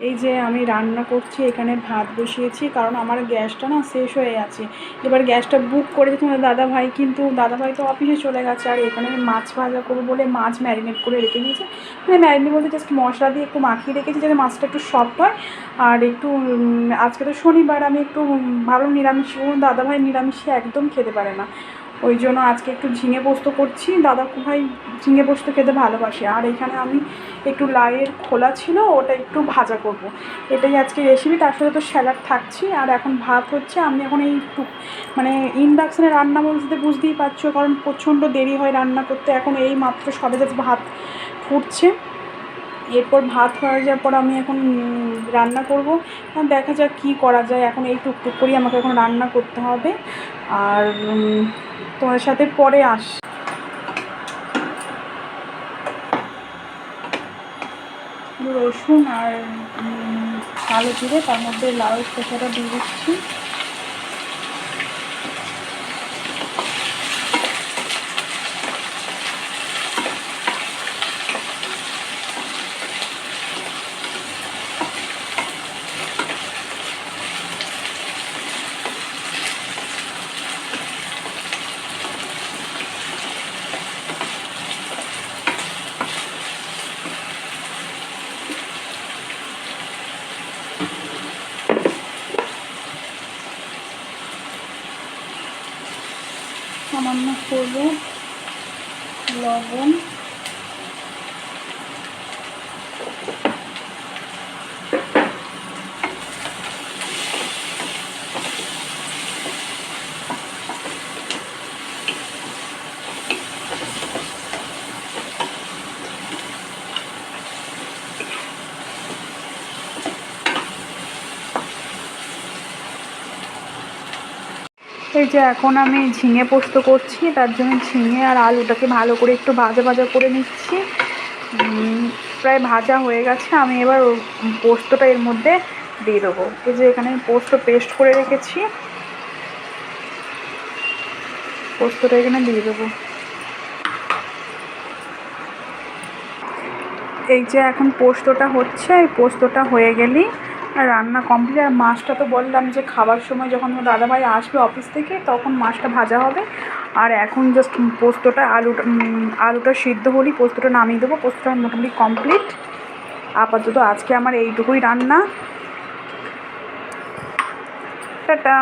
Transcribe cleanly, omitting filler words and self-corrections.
এই যে আমি রান্না করছি, এখানে ভাত বসিয়েছি, কারণ আমার গ্যাসটা না শেষ হয়ে আছে। এবার গ্যাসটা বুক করেছে তোমাদের দাদাভাই, কিন্তু দাদাভাই তো অফিসে চলে গেছে। আর এখানে মাছ ভাজা করবো বলে মাছ ম্যারিনেট করে রেখে দিয়েছে। মানে ম্যারিনেট বলতে জাস্ট মশলা দিয়ে একটু মাখিয়ে রেখেছি যাতে মাছটা একটু সফট হয়। আর একটু আজকে তো শনিবার, আমি একটু ভালো নিরামিষ, দাদাভাই নিরামিষে একদম খেতে পারে না, ওই জন্য আজকে একটু ঝিঙে পোস্ত করছি। দাদা ভাই ঝিঙে পোস্ত খেতে ভালোবাসে। আর এখানে আমি একটু লাইয়ের খোলা ছিল, ওটা একটু ভাজা করব, এটাই আজকে রেসিপি। তার সাথে তো স্যালাড থাকছি। আর এখন ভাত হচ্ছে। আমি এখন এই মানে ইন্ডাকশানে রান্না বলতে বুঝতেই পারছো, কারণ প্রচণ্ড দেরি হয় রান্না করতে। এখন এই মাত্র সবে জাস্ট ভাত ফুটছে, এরপর ভাত হয়ে যাওয়ার পর আমি এখন রান্না করব। দেখা যাক কী করা যায়। এখন এই টুকটুক করেই আমাকে এখন রান্না করতে হবে। আর তোমাদের সাথে পরে রসুন আর কালো জিরে, তার মধ্যে লাউ খোসাটা দিয়ে দিচ্ছি। সামান্য হলুদ, লবণ, এই যে এখন আমি ঝিঙে পোস্ত করছি, তার জন্য ঝিঙে আর আলুটাকে ভালো করে একটু ভাজা ভাজা করে নিচ্ছি। প্রায় ভাজা হয়ে গেছে। আমি এবার পোস্তটা এর মধ্যে দিয়ে দেবো। এই যে এখানে পোস্ত পেস্ট করে রেখেছি, পোস্তটা এখানে দিয়ে দেবো। এই যে এখন পোস্তটা হচ্ছে, এই পোস্তটা হয়ে গেলেই রান্না কমপ্লিট। আর মাছটা তো বললাম যে খাবার সময় যখন আমার দাদাভাই আসবে অফিস থেকে তখন মাছটা ভাজা হবে। আর এখন জাস্ট পোস্তটা আলুটা সিদ্ধ হলেই পোস্তটা নামিয়ে দেবো। পোস্তটা মোটামুটি কমপ্লিট। আপাতত আজকে আমার এইটুকুই রান্না। টাটা।